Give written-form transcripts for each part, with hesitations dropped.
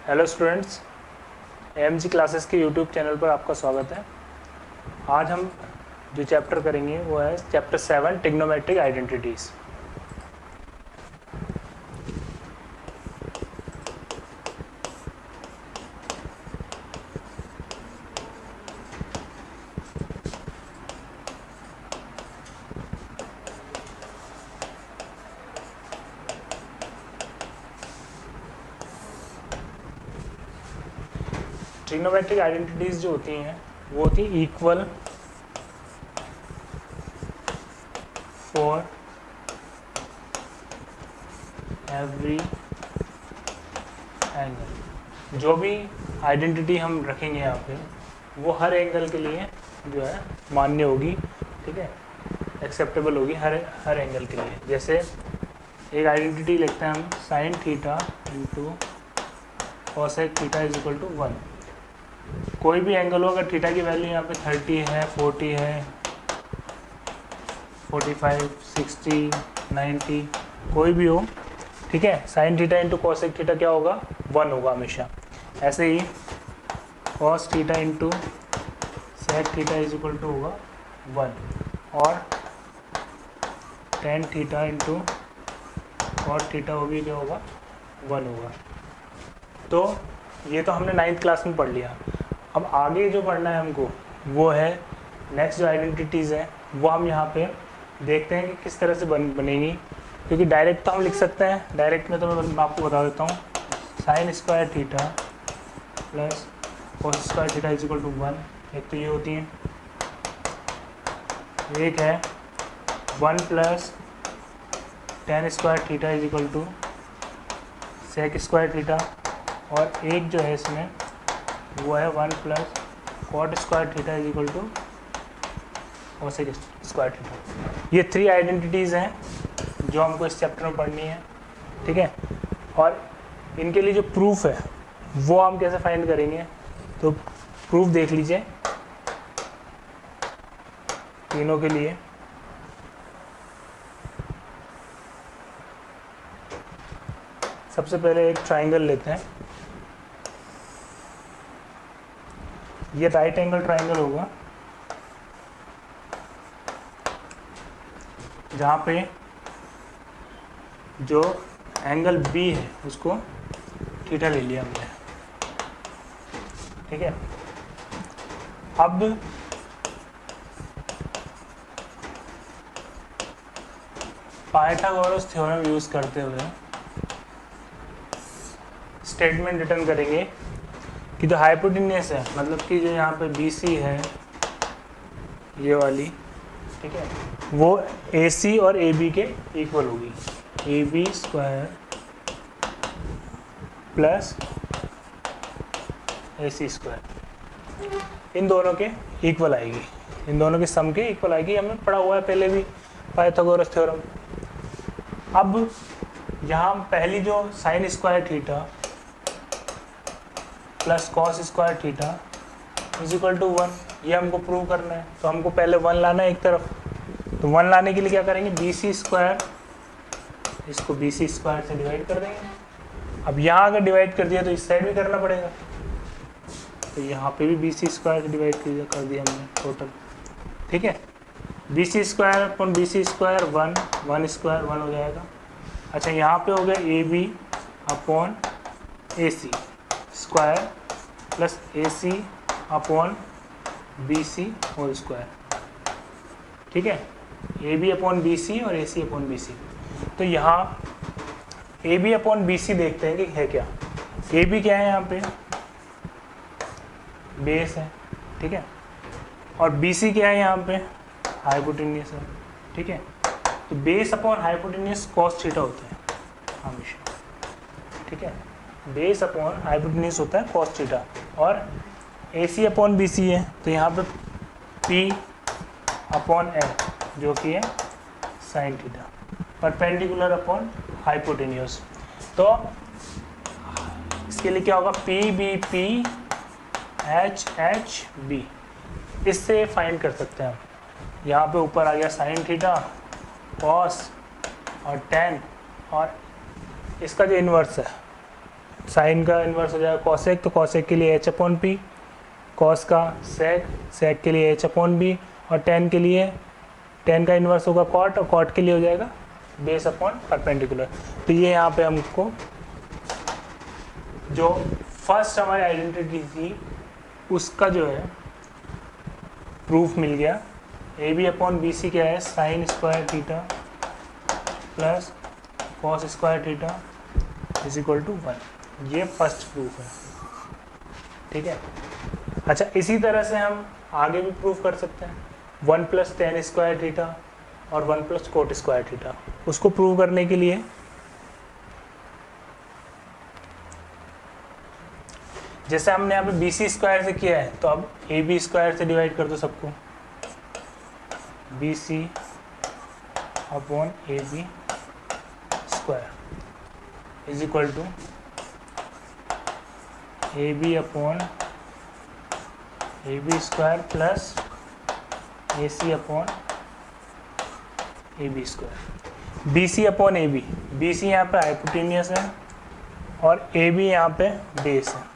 Hello students, AMG classes के YouTube channel पर आपका स्वागत है। आज हम जो चैप्टर करेंगे वो है chapter 7 trigonometric identities. Trigonometric identities जो होती हैं वो होती हैं इक्वल फॉर एवरी एंगल। जो भी आइडेंटिटी हम रखेंगे यहाँ पे वो हर एंगल के लिए जो है मान्य होगी, ठीक है, एक्सेप्टेबल होगी हर एंगल के लिए। जैसे एक आइडेंटिटी लिखते हैं हम sine theta into cosec theta is equal to 1। कोई भी एंगल हो, अगर थीटा की वैल्यू यहाँ पे 30 है, 40 है, 45, 60, 90 कोई भी हो, ठीक है, sine theta into cosec theta क्या होगा, 1 होगा हमेशा। ऐसे ही cos theta into sec theta is equal to होगा 1, और tan theta into cot theta वो भी क्या होगा, 1 होगा। तो ये तो हमने 9th क्लास में पढ़ लिया। अब आगे जो पढ़ना है हमको वो है नेक्स्ट जो आइडेंटिटीज़ हैं वो हम यहाँ पे देखते हैं कि किस तरह से बनेंगी, क्योंकि डायरेक्ट तो हम लिख सकते हैं। डायरेक्ट में तो मैं आपको बता देता हूँ, sine square theta plus cos square theta is equal to 1। एक तो ये होती हैं, एक है 1 plus tan square theta is equal to sec square theta, और एक जो है इसमें वो है 1 plus cot square theta is equal to cosec square theta. ये 3 आइडेंटिटीज़ हैं जो हमको इस चैप्टर में पढ़नी है, ठीक है। और इनके लिए जो प्रूफ है वो हम कैसे फाइंड करेंगे, तो प्रूफ देख लीजिए तीनों के लिए। सबसे पहले एक ट्राइंगल लेते हैं। ये राइट एंगल ट्राइंगल होगा जहाँ पे जो एंगल बी है उसको थीटा ले लिया हमने, ठीक है। अब पाइथागोरस थ्योरम यूज करते हुए स्टेटमेंट रिटर्न करेंगे कि जो हाइपोटेन्यूस है, मतलब कि जो यहाँ पे बी सी है ये वाली, ठीक है, वो ए सी और ए बी के इक्वल होगी। A B square plus A C square इन दोनों के इक्वल आएगी, इन दोनों के सम के इक्वल आएगी। हमने पढ़ा हुआ है पहले भी पाइथागोरस थ्योरम। अब यहाँ पहली जो sine square theta plus cos square theta is equal to 1, ये हमको प्रूव करना है। तो हमको पहले 1 लाना है एक तरफ, तो 1 लाने के लिए क्या करेंगे, बी सी स्क्वायर, इसको बी सी स्क्वायर से डिवाइड कर देंगे। अब यहाँ अगर डिवाइड कर दिया तो इस साइड भी करना पड़ेगा, तो यहाँ पे भी बी सी स्क्वायर से डिवाइड कर दिया हमने टोटल, ठीक है। बी सी स्क्वायर अपन बी सी स्क्वायर 1 स्क्वायर 1 हो जाएगा। अच्छा, यहाँ पे हो गया A B upon A C square plus A C upon B C whole square, ठीक है। A B upon B C और A C upon B C. तो यहाँ A B upon B C देखते हैं कि है क्या। ए बी क्या है, यहाँ पे बेस है, ठीक है, और बी सी क्या है, यहाँ पे हाइपोटेन्यूस है, ठीक है। तो base upon hypotenuse cos theta होता है हमेशा, ठीक है। बेस अपॉन हाइपोटेन्यूस होता है कॉस थीटा, और ए सी अपॉन बी सी है, तो यहाँ पे पी अपॉन एल जो कि है sine theta, perpendicular upon hypotenuse. तो इसके लिए क्या होगा, P B P H H B, इससे फाइंड कर सकते हैं हम। यहाँ पे ऊपर आ गया साइन थीटा, कॉस और टेन, और इसका जो इन्वर्स है साइन का इन्वर्स हो जाएगा कॉसेक, तो कॉसेक के लिए एच अपॉन पी, कॉस का सेक, सेक के लिए एच अपॉन बी, और टेन के लिए टेन का इन्वर्स होगा कॉट, और कॉट के लिए हो जाएगा बेस अपॉन परपेंडिकुलर। तो ये यहाँ पे हमको जो फर्स्ट हमारी आइडेंटिटी थी उसका जो है प्रूफ मिल गया। A B upon B C क्या है, sine square theta plus cos square theta is equal to 1। ये फर्स्ट प्रूफ है, ठीक है। अच्छा, इसी तरह से हम आगे भी प्रूफ कर सकते हैं, 1 प्लस टेन स्क्वायर थीटा और 1 प्लस कोट स्क्वायर थीटा। उसको प्रूव करने के लिए जैसे हमने यहाँ पे बी सी स्क्वायर से किया है, तो अब ए बी स्क्वायर से डिवाइड कर दो सबको, B C upon A B square is equal to A B upon A B square plus A C upon A B square. B C upon A B C यहाँ पे hypotenuse है और A B यहाँ पे base है।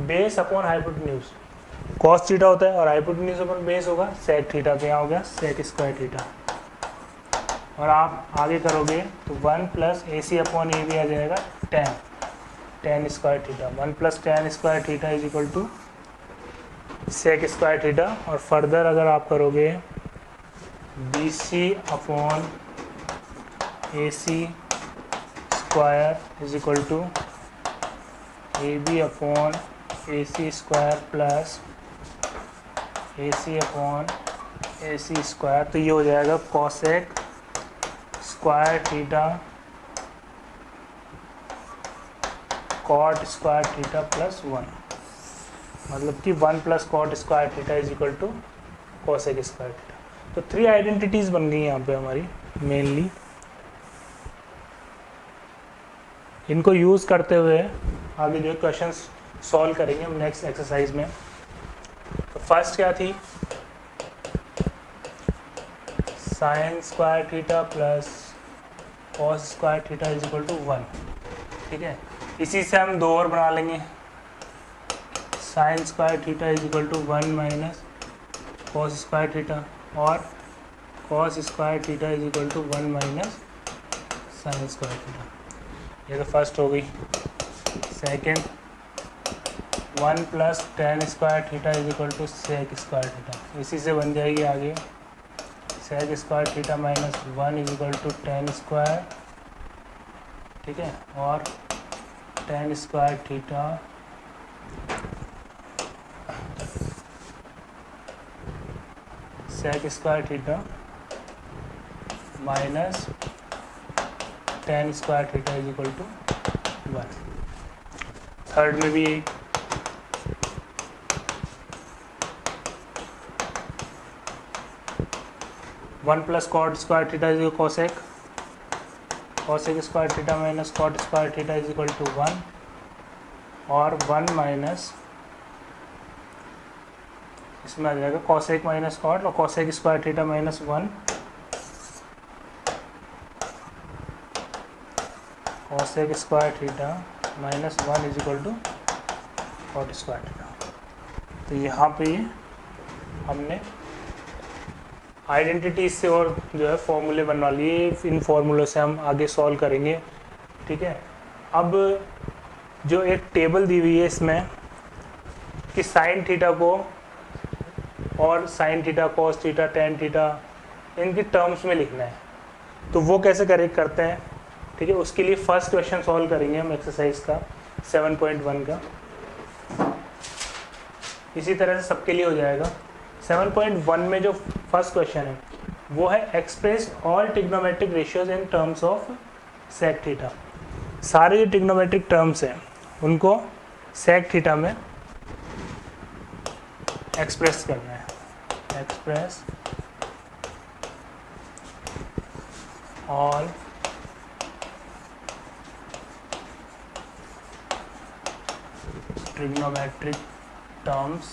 Base upon hypotenuse cos theta होता है और हाइपोटेन्यूज अपॉन बेस होगा सेक थीटा, तो यहाँ हो गया सेक स्क्वायर थीटा। और आप आगे करोगे तो 1 plus A C upon A B आ जाएगा tan square theta, 1 plus tan square theta is equal to sec square theta. और फर्दर अगर आप करोगे B C upon A C square is equal to A B upon A C square plus A C upon A C square, तो ये हो जाएगा cosec square theta cot square theta plus 1, मतलब कि 1 plus cot square theta is equal to cosec square theta. तो 3 identities बन गई यहाँ पे हमारी मेनली। इनको यूज़ करते हुए आगे जो क्वेश्चंस सॉल्व करेंगे हम नेक्स्ट एक्सरसाइज में। तो फर्स्ट क्या थी, sine square theta plus cos square theta is equal to 1, ठीक है। इसी से हम 2 और बना लेंगे, sine square theta is equal to 1 minus cos square theta, और cos square theta is equal to 1 minus sine square theta. ये तो फर्स्ट हो गई। Second, 1 plus tan square theta is equal to sec square theta, इसी से बन जाएगी आगे sec square theta minus 1 is equal to tan square, ठीक है। और tan square theta sec square theta minus ten square theta is equal to 1। Third में भी 1 plus cot square theta is equal cosec, cosec square theta minus cot square theta is equal to 1, और 1 minus इसमें आ जाएगा cosec minus cot, और cosec square theta minus 1, cosec square theta minus 1 is equal to cot square theta. तो यहाँ पे हमने identity से और जो है फॉर्मूले बनवा लिए, इन फॉर्मूलों से हम आगे सॉल्व करेंगे, ठीक है। अब जो एक टेबल दी हुई है इसमें कि साइन थीटा को और sign theta cos theta tan theta इनकी टर्म्स में लिखना है, तो वो कैसे करेक्ट करते हैं, ठीक है। उसके लिए फर्स्ट क्वेश्चन सॉल्व करेंगे हम एक्सरसाइज का 7.1 का। इसी तरह से सबके लिए हो जाएगा। 7.1 में जो फर्स्ट क्वेश्चन है वो है express all trigonometric ratios in terms of sec theta. सारे जो ट्रिग्नोमेट्रिक टर्म्स हैं उनको सेक थीटा में एक्सप्रेस करना है। Express all trigonometric terms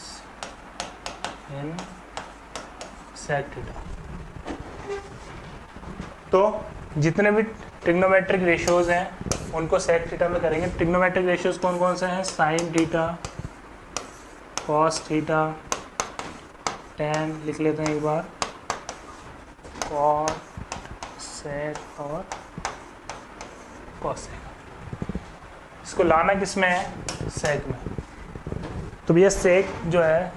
in sec theta. तो जितने भी ट्रिग्नोमेट्रिक रेशियोज हैं उनको सेक थीटा में करेंगे। ट्रिग्नोमेट्रिक रेशियोज कौन कौन से हैं? Sign theta, cos theta, tan लिख लेते हैं एक बार, कॉट, सेक और कॉसेक। इसको लाना किस में है? सेक में। तो भैया सेक जो है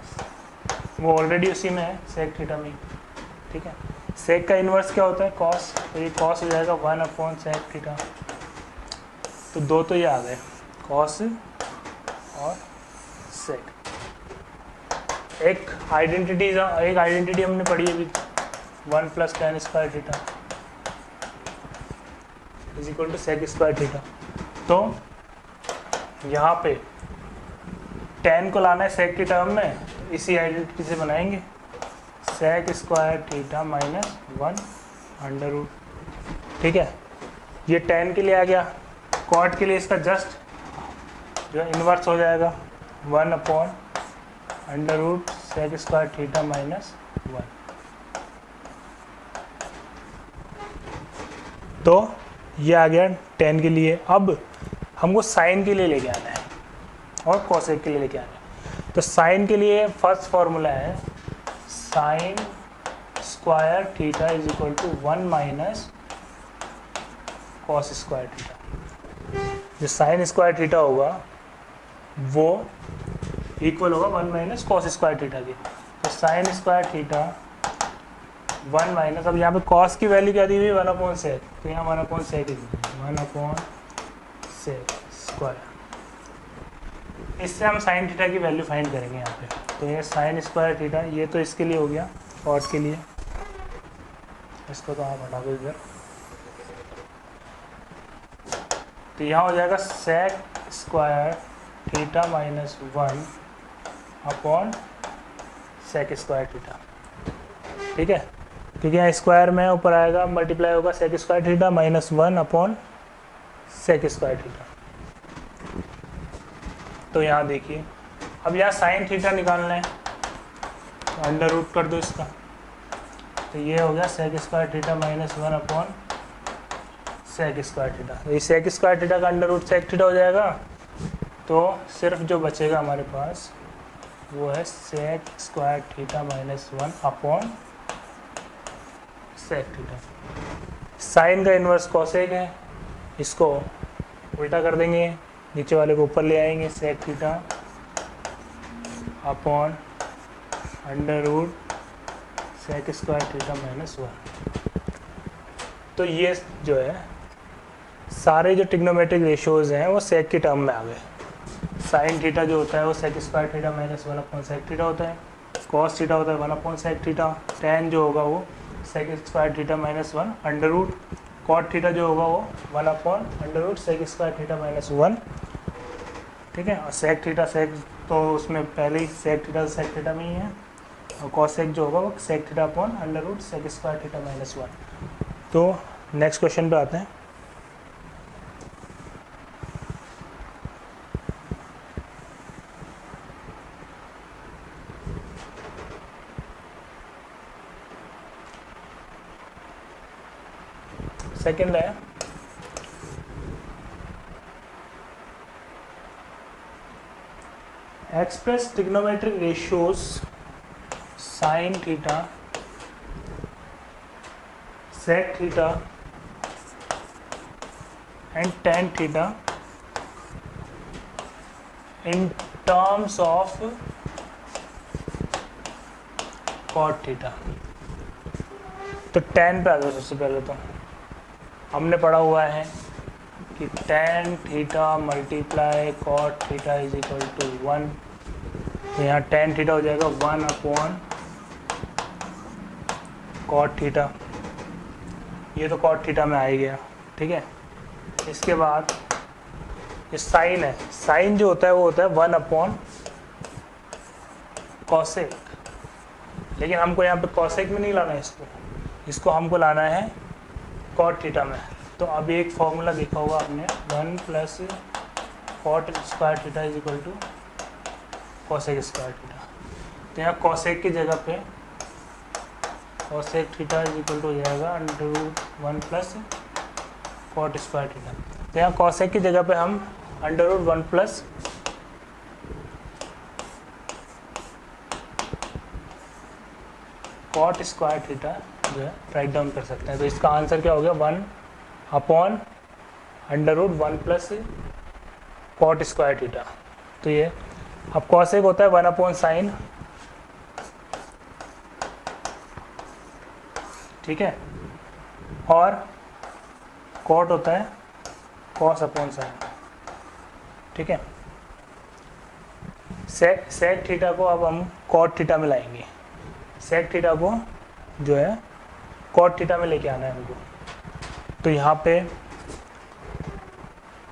वो ऑलरेडी उसी में है, सेक थीटा में, ठीक है। सेक का इन्वर्स क्या होता है? कॉस। तो ये कॉस हो जाएगा 1 सेक थीटा। तो दो तो ये आ गए, कॉस और सेक। एक आइडेंटिटी हमने पढ़ी है 1 + tan square theta is equal to sec square theta. तो यहाँ पे tan को लाना है सेक की टर्म में, तो इसी आइडेंटिटी से बनाएंगे, सेक स्क्वायर थीटा माइनस 1 √। ठीक है, ये tan के लिए आ गया। कॉट के लिए इसका जस्ट जो इन्वर्स हो जाएगा 1/√, सेक स्क्वायर थीटा माइनस 1। तो ये आ गया tan के लिए। अब हमको साइन के लिए लेके आना है और कोसेक के लिए लेके आना है। तो साइन के लिए फर्स्ट फॉर्मूला है sine square theta is equal to 1 - cos square theta. जो साइन स्क्वायर थीटा होगा वो इक्वल होगा 1 - कॉस स्क्वायर थीटा के। तो साइन स्क्वायर थीटा 1 अब यहाँ पे कॉस की वैल्यू क्या दी हुई है? 1/sec। तो यहाँ 1/sec 1/sec स्क्वायर। इससे हम साइन थीटा की वैल्यू फाइंड करेंगे यहाँ पे। तो ये साइन स्क्वायर थीटा, ये तो इसके लिए हो गया, कॉट के लिए। इसको तो आप हटा दो इधर। तो यहाँ हो जाएगा sec square theta minus 1/sec square theta. ठीक है, क्योंकि यहाँ स्क्वायर में ऊपर आएगा, मल्टीप्लाई होगा sec square theta minus 1/sec square theta. तो यहाँ देखिए, अब यहाँ साइन थीटा निकालना है, तो अंडर रूट कर दो इसका। तो ये हो गया sec square theta minus 1/sec square theta. तो ये सेक स्क्वायर थीटा का अंडर रूट सेक थीटा हो जाएगा। तो सिर्फ जो बचेगा हमारे पास वो है sec square theta minus 1/sec theta. Sine का इन्वर्स कॉसेक है, इसको उल्टा कर देंगे, नीचे वाले को ऊपर ले आएंगे, sec theta upon under root sec square theta minus 1। तो ये जो है सारे जो ट्रिग्नोमेट्रिक रेशियोज हैं वो सेक की टर्म में आ गए। साइन थीटा जो होता है वो sec square theta minus 1/sec theta होता है, कॉस थीटा होता है 1/sec थीटा, टैन जो होगा वो sec square theta minus 1 under root, cot theta जो होगा वो 1/√, सेक स्क्वायर थीटा माइनस 1। ठीक है, और सेक थीटा सेक तो उसमें पहले ही सेक थीटा में ही है, और कॉसेक जो होगा वो sec theta upon under root sec square theta minus 1। तो नेक्स्ट क्वेश्चन पे आते हैं। सेकेंड है express trigonometric ratios sine theta, sec theta and tan theta in terms of cot theta. तो टैन पे आ जाओ। सबसे पहले तो हमने पढ़ा हुआ है कि tan theta multiply cot theta is equal to 1। तो यहाँ टैन थीटा हो जाएगा 1/कॉट थीटा। ये तो कॉट थीटा में आ ही गया। ठीक है, इसके बाद ये साइन है, साइन जो होता है वो होता है 1/कॉसेक। लेकिन हमको यहाँ पे कॉसेक में नहीं लाना है, इसको हमको लाना है कॉट थीटा में। तो अभी एक फॉर्मूला देखा होगा आपने, 1 + cot square theta is equal to cosec square theta. तो यहाँ कॉसेक की जगह पे cosec theta is equal to हो जाएगा under root 1 + cot square theta. तो यहाँ कॉसेक की जगह पे हम under root 1 plus cot square theta जो है राइट डाउन कर सकते हैं। तो इसका आंसर क्या हो गया, 1 upon under root 1 plus cot square theta. तो ये अब कॉसेक होता है 1 अपॉन साइन, ठीक है, और कॉट होता है कॉस अपॉन साइन, ठीक है। सेक थीटा को अब हम कॉट थीटा में लाएंगे, सेक थीटा को जो है कॉट थीटा में लेके आना है हमको। तो यहाँ पे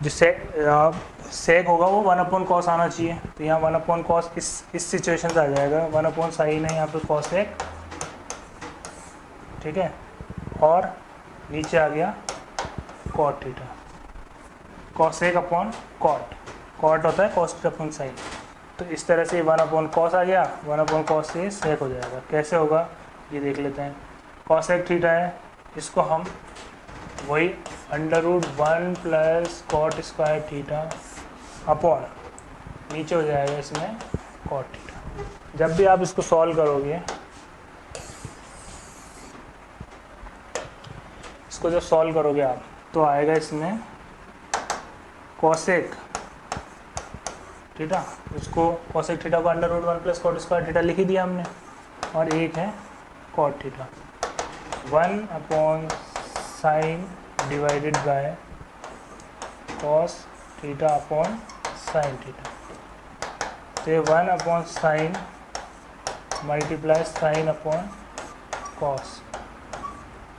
जो सेक होगा वो 1 अपॉन कॉस आना चाहिए। तो यहाँ 1 अपॉन कॉस इस सिचुएशन से आ जाएगा, 1 अपॉन साइन है यहाँ पे कॉसेक, ठीक है, और नीचे आ गया cot theta, cosec upon cot, cot होता है कॉस थीटा अपॉन साइन। तो इस तरह से 1 अपॉन कॉस आ गया, 1 अपॉन कॉस से सेक हो जाएगा। कैसे होगा ये देख लेते हैं। कॉसेक थीटा है, इसको हम वही under root 1 plus cot square theta upon नीचे हो जाएगा इसमें कॉट थीटा। जब भी आप इसको सॉल्व करोगे, इसको जब सॉल्व करोगे आप, तो आएगा इसमें कॉसेक थीटा, उसको कॉसेक थीटा को under root 1 plus cot square theta लिख ही दिया हमने, और एक है cot theta, 1 upon sine divided by cos theta upon sine theta. तो ये 1 upon sine multiply sine upon cos,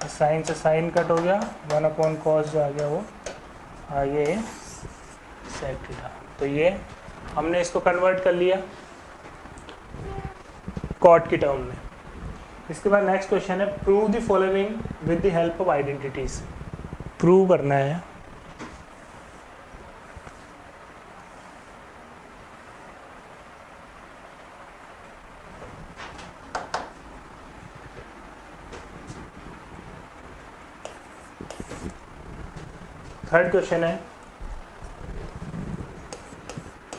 sine से साइन कट हो गया, 1 अपॉन कॉस जो आ गया वो आ गया सेक थीटा। तो ये हमने इसको कन्वर्ट कर लिया कॉट की टर्म में। इसके बाद नेक्स्ट क्वेश्चन है, prove the following with the help of identities. Prove करना है, थर्ड क्वेश्चन है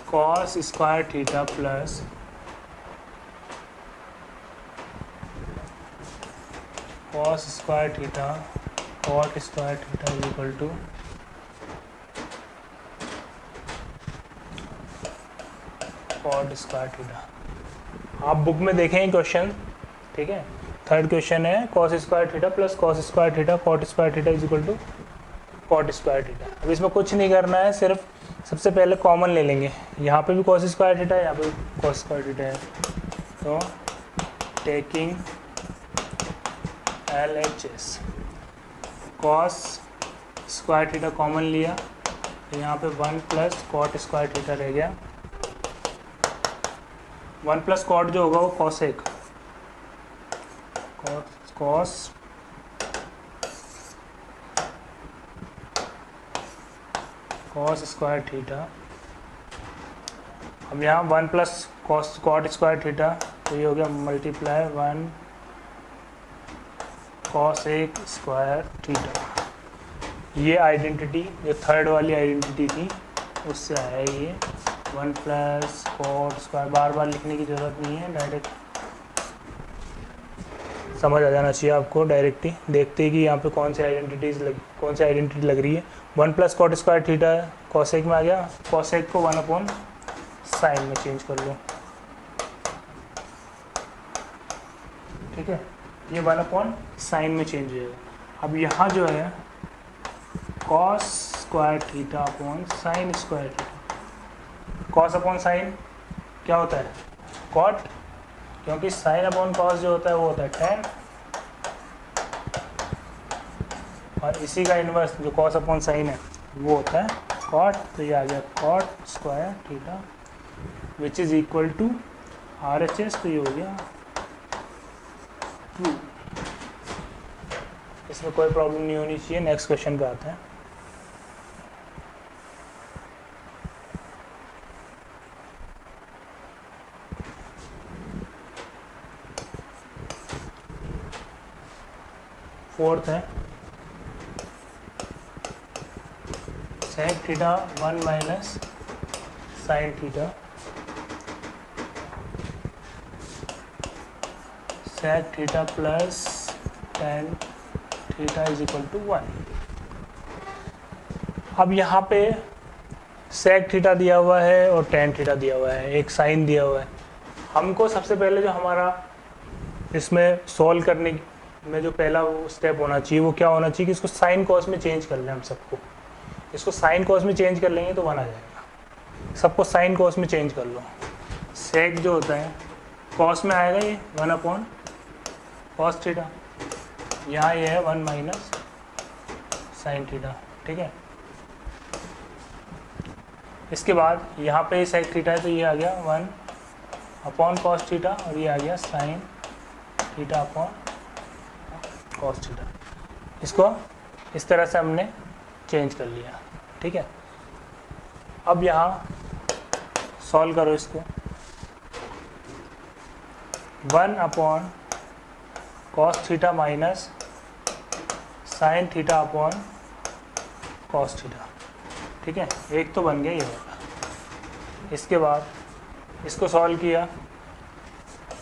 cos square theta plus cos square theta cot square theta is equal to cot square theta. आप book में देखें क्वेश्चन, ठीक है। Third question है cos square theta plus cos square theta cot square theta is equal to cot square theta. अब इसमें कुछ नहीं करना है, सिर्फ सबसे पहले कॉमन ले लेंगे। यहाँ पे भी कॉस स्क्वायर थीटा है, यहाँ पे भी कॉस स्क्वायर थीटा है, तो taking LHS cos square theta common लिया, तो यहाँ पे 1 प्लस कॉट स्क्वायर थीटा रह गया। 1 प्लस कॉट जो होगा वो cosec, cos cos square theta. अब यहाँ 1 plus cos cot square theta, तो ये हो गया मल्टीप्लाई 1 कॉसेक स्क्वायर थीटा। ये आइडेंटिटी जो थर्ड वाली आइडेंटिटी थी उससे आया ये 1 प्लस कॉट स्क्वायर। बार बार लिखने की ज़रूरत नहीं है, डायरेक्ट समझ आ जाना चाहिए आपको। डायरेक्ट ही देखते ही कि यहाँ पे कौन सी आइडेंटिटी लग रही है। 1 plus cot square theta cosec में आ गया, कॉसेक को 1 अपॉन साइन में चेंज कर लो, ठीक है। ये 1 अपॉन साइन में चेंज हो जाएगा। अब यहाँ जो है cos square theta upon sine square theta. Cos upon sign क्या होता है, कॉट, क्योंकि साइन अपॉन कॉस जो होता है वो होता है tan, और इसी का इन्वर्स जो कॉस अपॉन साइन है वो होता है कॉट। तो ये आ गया cot square theta which is equal to RHS। तो ये हो गया 2। इसमें कोई प्रॉब्लम नहीं होनी चाहिए। नेक्स्ट क्वेश्चन पे आते हैं। फोर्थ है sec theta 1 minus sine theta, sec theta plus tan theta is equal to 1। अब यहाँ पे सेक थीटा दिया हुआ है और टेन थीटा दिया हुआ है, एक साइन दिया हुआ है। हमको सबसे पहले जो हमारा इसमें सॉल्व करने में जो पहला वो स्टेप होना चाहिए वो क्या होना चाहिए कि इसको साइन कॉस में चेंज कर लें। हम सबको इसको साइन कॉस में चेंज कर लेंगे तो 1 आ जाएगा। सबको साइन कॉस में चेंज कर लो। सेक जो होता है कॉस में आएगा ये 1 अपॉन कॉस थीटा, यहाँ ये है 1 माइनस साइन थीटा, ठीक है। इसके बाद यहाँ पे सेक थीटा है तो ये आ गया 1 अपॉन कॉस थीटा और ये आ गया sine theta upon cos theta. इसको इस तरह से हमने चेंज कर लिया, ठीक है। अब यहाँ सॉल्व करो इसको। 1 upon cos theta minus sine theta upon cos theta, ठीक है। एक तो बन गया ये वाला। इसके बाद इसको सॉल्व किया,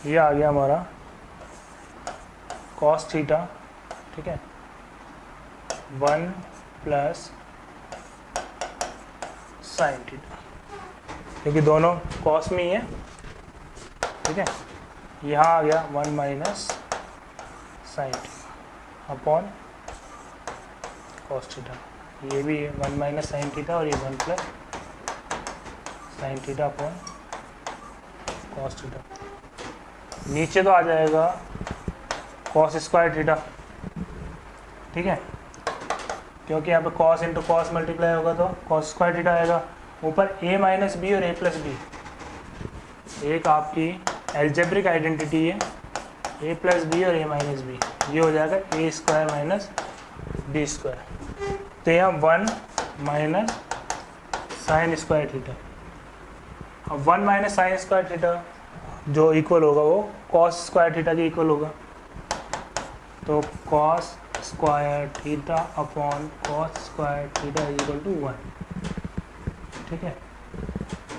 ये आ गया हमारा कॉस थीटा, ठीक है, 1 प्लस साइन थीटा, क्योंकि दोनों कॉस में ही है, ठीक है। यहाँ आ गया 1 minus sine theta upon cos theta, ये भी 1 माइनस साइन थीटा और ये 1 plus sine theta upon cos theta. नीचे तो आ जाएगा कॉस स्क्वायर थीटा, ठीक है, क्योंकि यहाँ पे कॉस इंटू कॉस मल्टीप्लाई होगा तो कॉस स्क्वायर थीटा आएगा। ऊपर a माइनस बी और a प्लस बी, एक आपकी एल्जेब्रिक आइडेंटिटी है, a प्लस बी और a माइनस बी, ये हो जाएगा a square minus B square. तो यहाँ 1 माइनस साइन स्क्वायर थीटा। अब 1 माइनस साइन स्क्वायर थीटा जो इक्वल होगा वो कॉस स्क्वायर थीटा के इक्वल होगा। तो cos square theta upon cos square theta is equal to 1, ठीक है।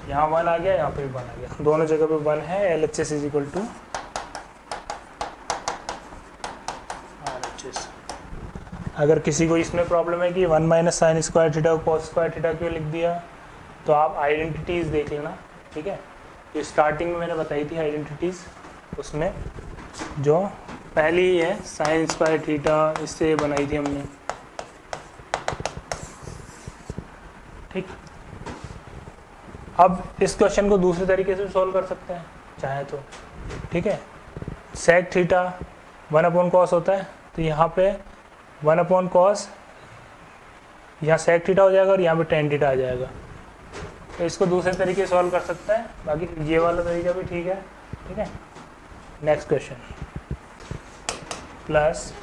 यहाँ 1 आ गया, यहाँ पे 1 आ गया, दोनों जगह पे 1 है। LHS is equal to RHS। अगर किसी को इसमें प्रॉब्लम है कि 1 माइनस साइन स्क्वायर थीटा को कॉस स्क्वायर थीटा क्यों लिख दिया, तो आप आइडेंटिटीज़ देख लेना, ठीक है। जो स्टार्टिंग में मैंने बताई थी आइडेंटिटीज़, उसमें जो पहली है साइन स्क्वायर थीटा, इससे बनाई थी हमने, ठीक। अब इस क्वेश्चन को दूसरे तरीके से सॉल्व कर सकते हैं चाहे तो, ठीक है। सेक थीटा 1 अपॉन कॉस होता है, तो यहाँ पे 1 अपॉन कॉस, यहाँ सेक थीटा हो जाएगा और यहाँ पे टेन थीटा आ जाएगा। तो इसको दूसरे तरीके से सॉल्व कर सकता है, बाकी ये वाला तरीका भी ठीक है, ठीक है। Next question plus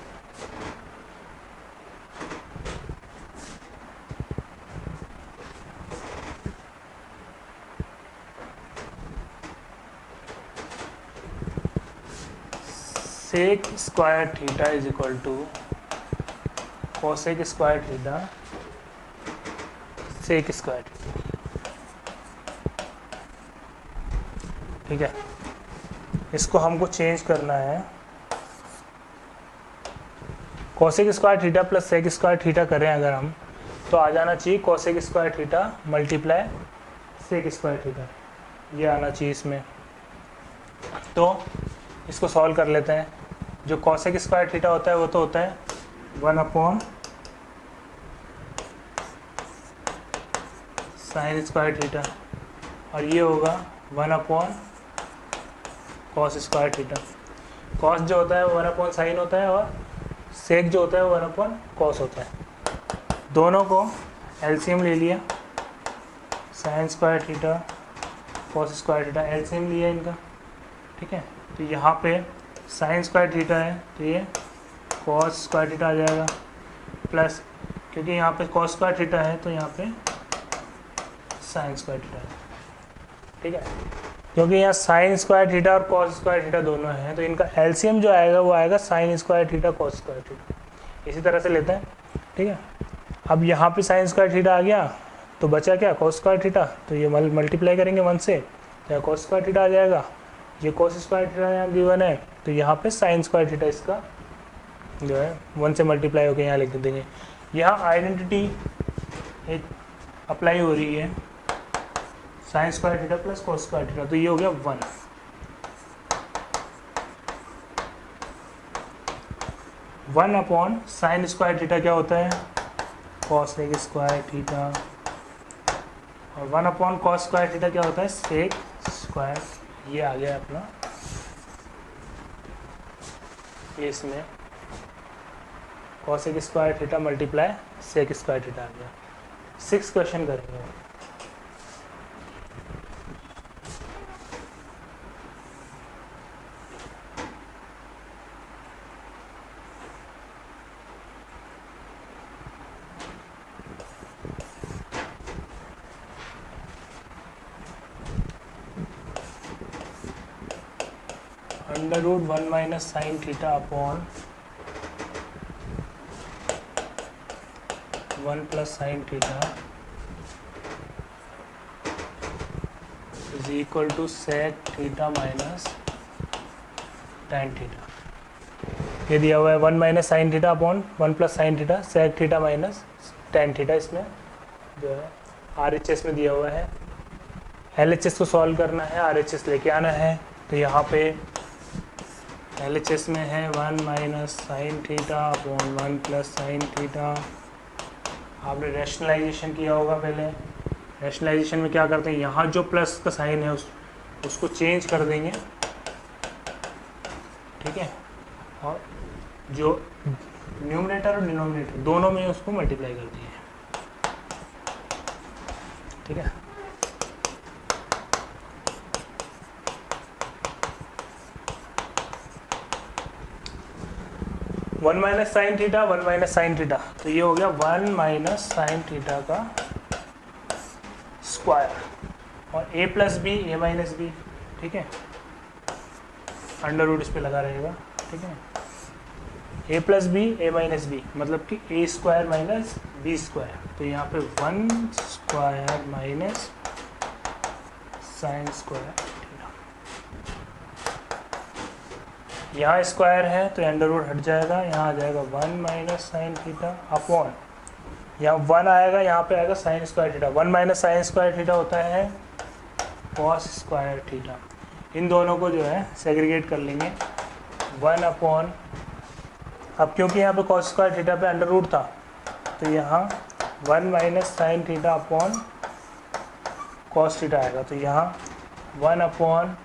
sec square theta is equal to cosec square theta sec square theta, ठीक है। इसको हमको चेंज करना है। Cosec square theta plus sec square theta करें अगर हम, तो आ जाना चाहिए cosec square theta multiply sec square theta, ये आना चाहिए इसमें। तो इसको सॉल्व कर लेते हैं। जो कोसेक स्क्वायर थीटा होता है वो तो होता है 1 अपॉन साइन स्क्वायर थीटा, और ये होगा 1 upon cos square theta. Cos जो होता है वो 1 अपॉन साइन होता है और सेक जो होता है वो 1 अपॉन कॉस होता है। दोनों को एलसीएम ले लिया, sign square theta cos square theta LCM लिया इनका, ठीक है। तो यहाँ पे साइन स्क्वायर थीटा है तो ये कॉस स्क्वायर थीटा आ जाएगा, प्लस क्योंकि यहाँ पे कॉस स्क्वायर थीटा है तो यहाँ पे साइन स्क्वायर थीटा है, ठीक है। क्योंकि यहाँ साइन स्क्वायर थीटा और कॉस स्क्वायर थीटा दोनों हैं, तो इनका एलसीएम जो आएगा वो आएगा sign square theta cos square theta. इसी तरह से लेते हैं, ठीक है। अब यहाँ पे साइन स्क्वायर थीटा आ गया तो बचा क्या, कॉस स्क्वायर थीटा। तो ये मल्टीप्लाई करेंगे 1 से तो यहाँ कॉस स्क्वायर थीटा आ जाएगा। ये कॉस स्क्वायर थीटा यहाँ गिवन है तो यहाँ पे साइन स्क्वायर थीटा इसका जो है 1 से मल्टीप्लाई होकर यहाँ लिख देंगे। यहाँ आइडेंटिटी एक अप्लाई हो रही है, sine square theta plus cos square theta, तो ये हो गया 1। One upon sine square theta क्या होता है, कॉस एक स्क्वायर थीटा, और 1 अपॉन कॉस स्क्वायर थीटा क्या होता है, सेक स्क्वायर। ये आ गया अपना, ये इसमें कॉस एक square theta multiply sec square theta आ गया। 6 क्वेश्चन करेंगे। Under root 1 minus sine theta upon 1 plus sine theta is equal to sec theta minus tan theta. ये दिया हुआ है 1 minus sine theta upon 1 plus sine theta sec theta minus tan theta, इसमें जो है RHS में दिया हुआ है। LHS को सॉल्व करना है, RHS लेके आना है। तो यहाँ पे LHS में है 1 minus sine theta upon 1 plus sine theta. आपने रैशनलाइजेशन किया होगा पहले। रैशनलाइजेशन में क्या करते हैं, यहाँ जो प्लस का साइन है उसको चेंज कर देंगे, ठीक है, और जो न्यूमरेटर और डिनोमिनेटर दोनों में उसको मल्टीप्लाई कर दिए, ठीक है। One minus sine theta 1 minus sine theta, तो ये हो गया 1 माइनस साइन थीटा का स्क्वायर, और a plus B A minus B, ठीक है, अंडर रूट इस पे लगा रहेगा, ठीक है। a plus B A minus B मतलब कि a square minus B square, तो यहाँ पे 1 स्क्वायर माइनस साइन स्क्वायर, यहाँ स्क्वायर है तो अंडर रूट हट जाएगा, यहाँ आ जाएगा 1 माइनस साइन थीटा अपॉन, यहाँ 1 आएगा, यहाँ पे आएगा sign square theta. 1 minus sine square theta होता है कॉस स्क्वायर थीटा। इन दोनों को जो है सेग्रीगेट कर लेंगे 1 अपॉन, अब क्योंकि यहाँ पे कॉस स्क्वायर थीटा पे अंडर रूट था तो यहाँ 1 minus sine theta upon cos theta आएगा, तो यहाँ 1 upon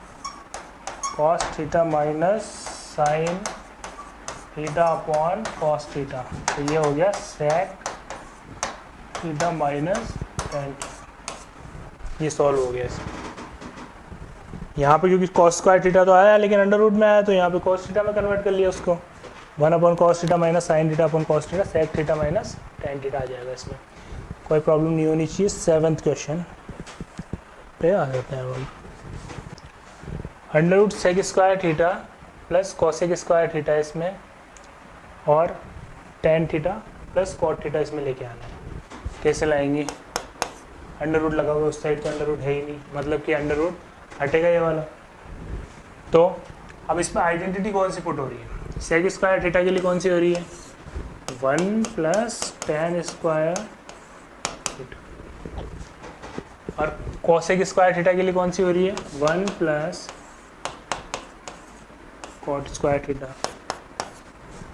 cos theta minus sine theta upon cos theta, तो ये हो गया सेक थीटा माइनस टेन। ये सॉल्व हो गया इसमें। यहाँ पे क्योंकि कॉस स्क्वायर थीटा तो आया लेकिन अंडर रूट में आया तो यहाँ पे कॉस थीटा में कन्वर्ट कर लिया उसको, 1 upon cos theta minus sine theta upon cos theta sec theta minus tan theta आ जाएगा। इसमें कोई प्रॉब्लम नहीं होनी चाहिए। 7th क्वेश्चन पे आ जाता है वो, under root sec square theta plus cosec square theta इसमें, और tan theta plus cot theta इसमें लेके आना है। कैसे लाएंगे, अंडर रूट लगा हुआ उस साइड तो अंडर रूट है ही नहीं, मतलब कि अंडर रूट हटेगा ये वाला। तो अब इसमें आइडेंटिटी कौन सी पुट हो रही है, सेक स्क्वायर थीटा के लिए कौन सी हो रही है, 1 प्लस टेन स्क्वायर थीटा, और कॉसेक स्क्वायर थीटा के लिए कौन सी हो रही है, 1 प्लस कॉट स्क्वायर थीटा।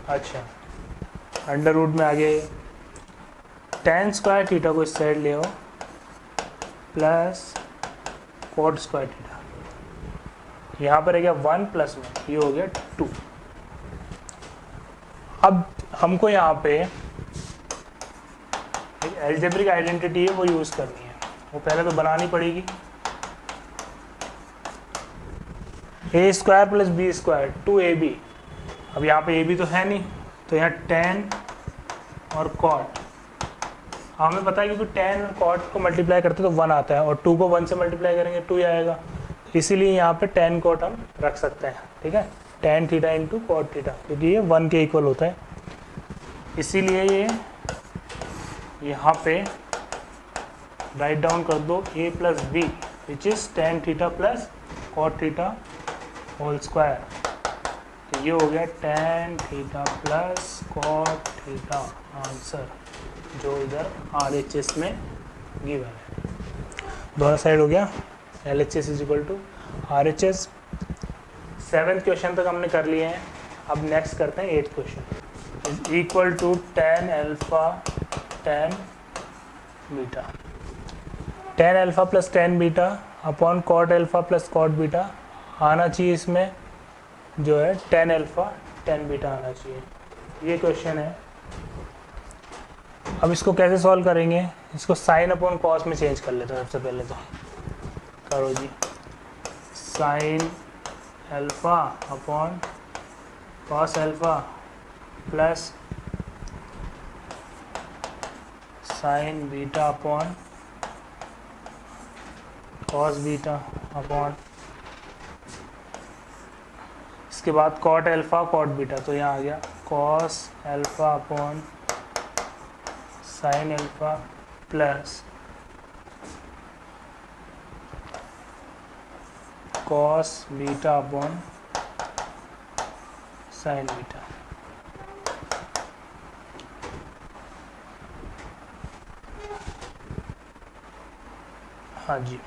अच्छा, अंडर रूट में आगे टेन स्क्वायर थीटा को इस साइड ले आओ प्लस कॉट स्क्वायर थीटा, यहाँ पर है क्या 1 प्लस 1, ये हो गया 2। अब हमको यहाँ पे एक एल्जेब्रिक आइडेंटिटी है वो यूज़ करनी है, वो पहले तो बनानी पड़ेगी। A square plus b square 2ab, अब यहाँ पे ab तो है नहीं तो यहाँ टेन और कॉट, हमें पता है क्योंकि टेन और कॉट को मल्टीप्लाई करते तो 1 आता है, और 2 को 1 से मल्टीप्लाई करेंगे 2 ही आएगा, इसीलिए यहाँ पे टेन कॉट हम रख सकते हैं, ठीक है, tan theta into cot theta, क्योंकि ये 1 के इक्वल होता है, इसीलिए ये यहाँ पे राइट डाउन कर दो a plus B which is tan theta plus cot theta whole square. तो ये हो गया tan theta plus cot theta answer जो इधर RHS में गिवन है। दोनों साइड हो गया LHS is equal to RHS। 7th question तक हमने कर लिए हैं। अब नेक्स्ट करते हैं 8th question. Is equal to tan alpha tan beta, tan alpha plus tan beta upon cot alpha plus cot beta आना चाहिए। इसमें जो है टेन अल्फा टेन बीटा आना चाहिए। ये क्वेश्चन है। अब इसको कैसे सॉल्व करेंगे? इसको साइन अपॉन कॉस में चेंज कर लेते हैं। सबसे पहले तो करो जी, sine alpha upon cos alpha plus sine beta upon cos beta upon, इसके बाद कॉट अल्फा कॉट बीटा। तो यहाँ आ गया cos alpha upon sine alpha plus cos beta upon sine beta. हाँ जी,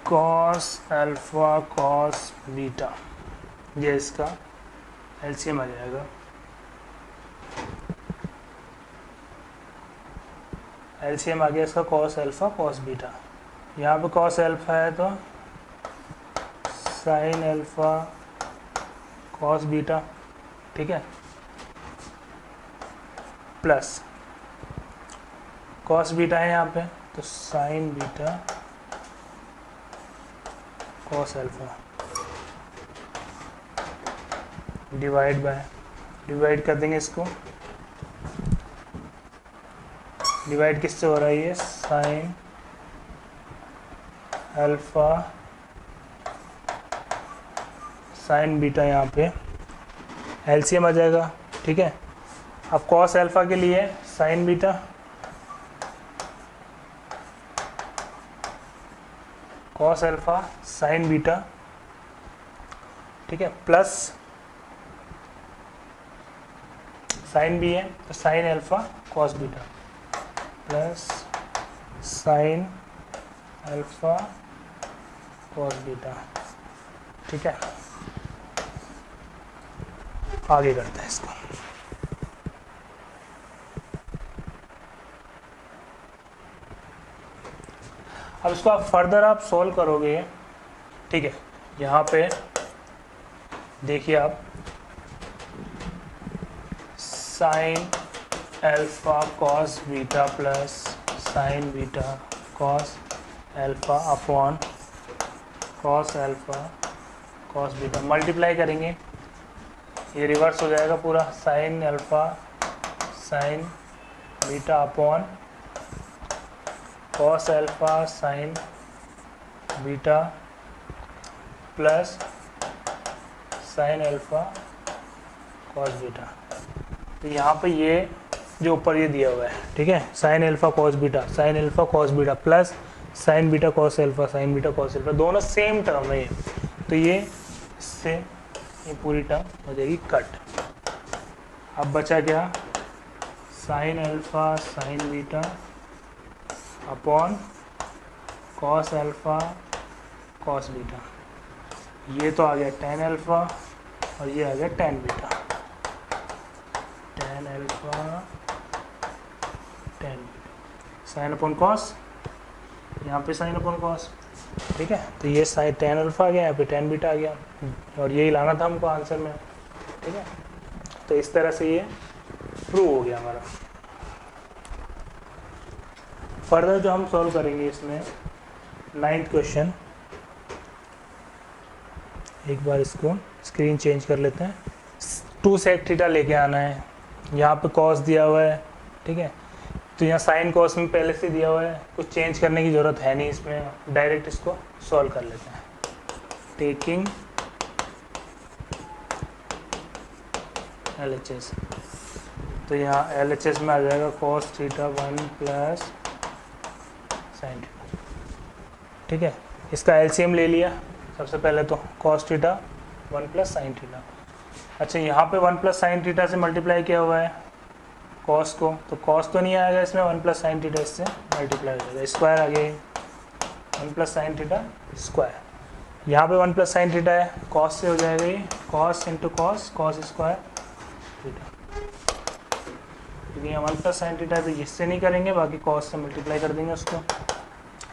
कॉस अल्फा कॉस बीटा, ये इसका LCM आ जाएगा। LCM आ गया इसका कॉस अल्फा कॉस बीटा। यहाँ पे कॉस अल्फा है तो साइन अल्फा कॉस बीटा, ठीक है, प्लस कॉस बीटा है यहाँ पे तो sign beta cos alpha divide by, divide कर देंगे इसको। डिवाइड किससे हो रहा है? ये साइन अल्फा साइन बीटा, यहाँ पे एलसीएम आ जाएगा, ठीक है। अब कॉस अल्फा के लिए sign beta, cos alpha sign beta, ठीक है, प्लस साइन भी है तो sine alpha cos beta plus sine alpha cos beta, ठीक है। आगे करते हैं इसको। अब इसको आप फर्दर आप सॉल्व करोगे, ठीक है। यहाँ पे देखिए आप sine alpha cos beta plus sine beta cos alpha upon cos alpha cos beta multiply करेंगे, ये रिवर्स हो जाएगा पूरा। Sine alpha sign beta upon cos alpha sign beta plus sine alpha cos beta. तो यहाँ पे ये जो ऊपर ये दिया हुआ है, ठीक है, sine alpha cos beta, sine alpha cos beta plus sine beta cos alpha, sign beta cos alpha, दोनों सेम टर्म है ये। तो ये इससे ये पूरी टर्म हो जाएगी कट। अब बचा क्या? Sine alpha sign beta upon cos alpha cos beta. ये तो आ गया टेन अल्फा और ये आ गया ten beta, tan alpha tan beta, sign upon cos, यहाँ पे साइन अपॉन कॉस, ठीक है। तो ये साइन टेन अल्फा आ गया, यहाँ पे टेन बीटा आ गया और यही लाना था हमको आंसर में, ठीक है। तो इस तरह से ये प्रूव हो गया हमारा। फर्दर जो हम सॉल्व करेंगे इसमें 9th क्वेश्चन, एक बार इसको स्क्रीन चेंज कर लेते हैं। 2 सेक थीटा लेके आना है, यहाँ पे कॉस दिया हुआ है, ठीक है। तो यहाँ साइन कॉस में पहले से दिया हुआ है, कुछ चेंज करने की ज़रूरत है नहीं इसमें, डायरेक्ट इसको सॉल्व कर लेते हैं। टेकिंग LHS तो यहाँ LHS में आ जाएगा cos theta 1 plus sine theta. ठीक है, इसका LCM ले लिया सबसे पहले तो cos theta 1 plus sine theta. अच्छा, यहाँ पे 1 प्लस साइन थीटा से मल्टीप्लाई किया हुआ है cos को, तो cos तो नहीं आएगा इसमें, 1 प्लस साइन थीटा इससे मल्टीप्लाई हो जाएगा, स्क्वायर आ गया 1 प्लस साइन थीटा स्क्वायर। यहाँ पे 1 प्लस साइन थीटा है, cos से हो जाएगा ये cos into cos square theta. क्योंकि यहाँ 1 प्लस साइन थीटा है तो इससे नहीं करेंगे, बाकी cos से मल्टीप्लाई कर देंगे उसको।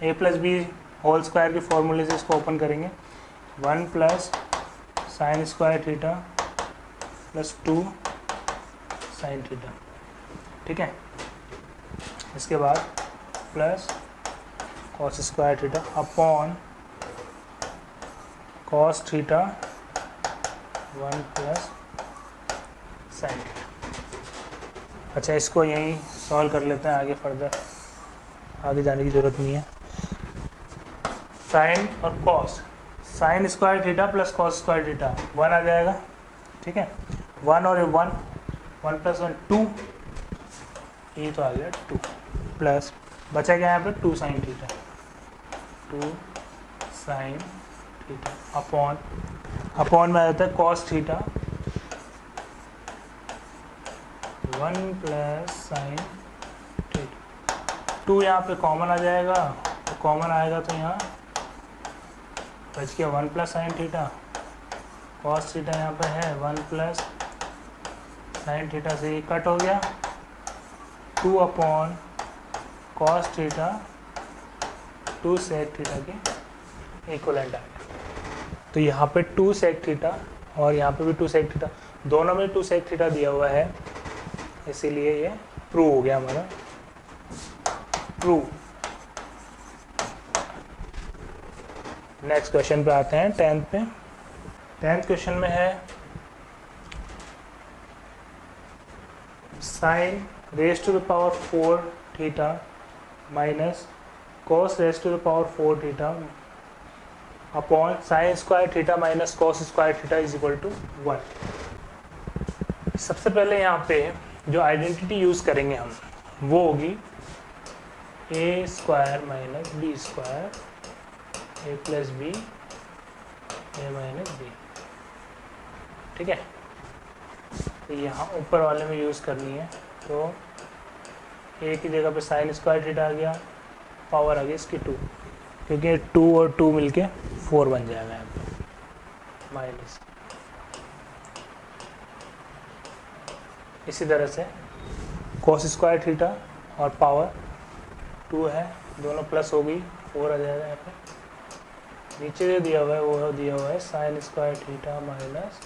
a plus B whole square के फॉर्मूले से इसको ओपन करेंगे, 1 plus sine square theta plus 2 sine theta. ठीक है, इसके बाद plus cos square theta upon cos theta 1 plus sine theta. अच्छा, इसको यहीं सॉल्व कर लेते हैं, आगे फर्दर आगे जाने की ज़रूरत नहीं है। साइन और cos, sign square theta plus cos square theta 1 आ जाएगा। ठीक है, 1 और 1 प्लस 1 2, ये तो आ गया 2 प्लस बचा क्या यहाँ पे 2 sine theta, 2 sine theta upon में आ जाता है cos theta 1 plus sine theta. 2 यहाँ पे कॉमन आ जाएगा, तो कॉमन आएगा तो यहाँ बच गया 1 plus sine theta, cos theta यहाँ पे है 1 प्लस साइन थीटा से ये कट हो गया, 2 upon cos theta 2 sec theta के इक्वलेंट आ गया। तो यहाँ पे 2 सेक थीटा और यहाँ पे भी 2 सेक थीटा, दोनों में 2 सेक थीटा दिया हुआ है, इसीलिए ये प्रूव हो गया हमारा, प्रूव। नेक्स्ट क्वेश्चन पे आते हैं 10th पे। 10th क्वेश्चन में है sine raise to the power 4 theta minus cos raise to the power 4 theta upon sine square theta minus cos square theta is equal to 1। सबसे पहले यहाँ पे जो आइडेंटिटी यूज़ करेंगे हम वो होगी ए square minus B square A plus B A minus B. ठीक है, तो यहाँ ऊपर वाले में यूज़ करनी है, तो ए की जगह पे साइन स्क्वायर थीटा आ गया, पावर आ गई इसकी 2, क्योंकि 2 और 2 मिलके 4 बन जाएगा यहाँ पे माइनस। इसी तरह से cos स्क्वायर थीटा और पावर 2 है, दोनों प्लस हो गई, 4 आ जाएगा यहाँ पे। नीचे जो दिया हुआ है वो दिया हुआ है sine square theta minus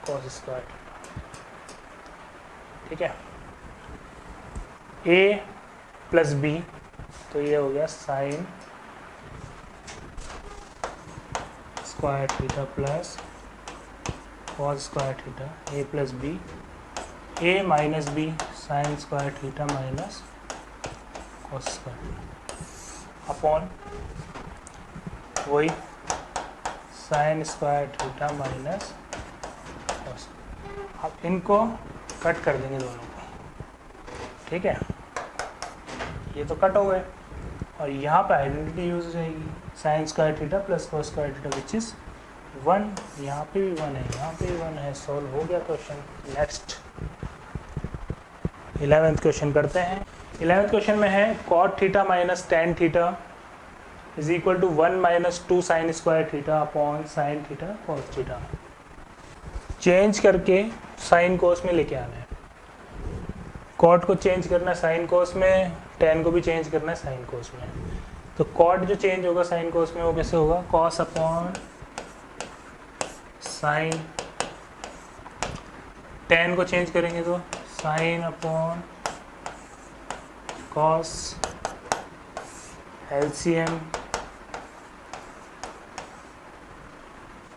cos square theta. ठीक है, a प्लस बी, तो ये हो गया sine square theta plus cos square theta a plus b, a minus b sine square theta minus cos square upon वही sine square theta minus cos. अब इनको cut कर देंगे दोनों को। ठीक है, ये तो कट हो गए और यहाँ पे आइडेंटिटी यूज हो जाएगी, sign square theta plus cos square theta which is 1। यहाँ पे भी 1 है, यहाँ पे भी 1 है, सॉल्व हो गया क्वेश्चन। नेक्स्ट 11th क्वेश्चन करते हैं। 11th क्वेश्चन में है cot theta minus tan theta is equal to 1 minus 2 sine square theta upon sine theta cos theta. Change करके साइन कोस में लेके आना है, कॉट को चेंज करना है साइन कोस में, टेन को भी चेंज करना है साइन कोस में। तो कॉट जो चेंज होगा साइन कोस में वो कैसे होगा, कॉस अपॉन साइन, टेन को चेंज करेंगे तो sine upon cos, LCM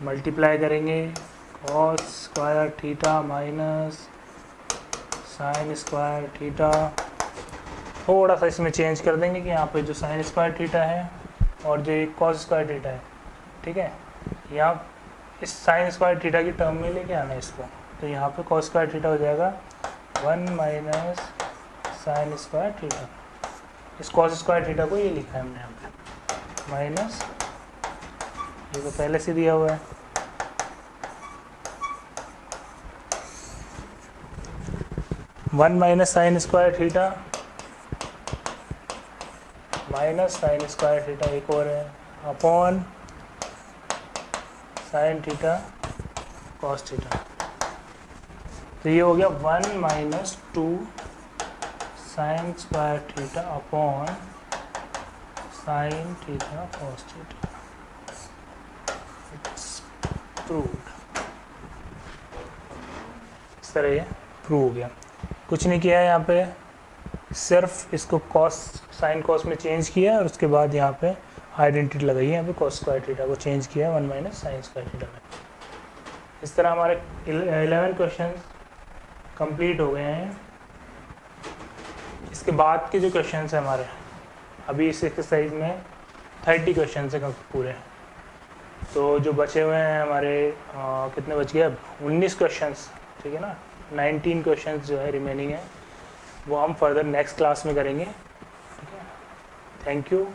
multiply करेंगे cos square theta minus sine square theta. थोड़ा सा इसमें चेंज कर देंगे कि यहाँ पे जो साइन स्क्वायर थीटा है और जो एक कॉस स्क्वायर थीटा है, ठीक है, यहाँ इस साइन स्क्वायर थीटा की टर्म में लेके आना है इसको, तो यहाँ पे कॉस स्क्वायर थीटा हो जाएगा 1 माइनस साइन स्क्वायर थीटा, इस कॉस स्क्वायर थीटा को ये लिखा है हमने यहाँ पे माइनस, ये तो पहले से दिया हुआ है, one minus sine square theta minus sine square theta, एक और है upon sine theta cos theta. तो ये हो गया 1 minus 2 sine square theta upon sine theta cos theta. It's proved. इस तरह ये प्रूव हो गया। कुछ नहीं किया है यहाँ पे, सिर्फ इसको कॉस साइन कॉस में चेंज किया और उसके बाद यहाँ पे आइडेंटिटी लगाई है, यहाँ पे कॉस स्क्वायर थीटा को चेंज किया 1 माइनस साइन स्क्वायर थीटा में। इस तरह हमारे 11 क्वेश्चन कंप्लीट हो गए हैं। इसके बाद के जो क्वेश्चन हैं हमारे, अभी इस एक्सरसाइज में 30 क्वेश्चन है पूरे, तो जो बचे हुए हैं हमारे कितने बच गए अब 19 क्वेश्चन, ठीक है ना। 19 क्वेश्चन जो है रिमेनिंग है, वो हम फर्दर नेक्स्ट क्लास में करेंगे, ठीक है। Thank you.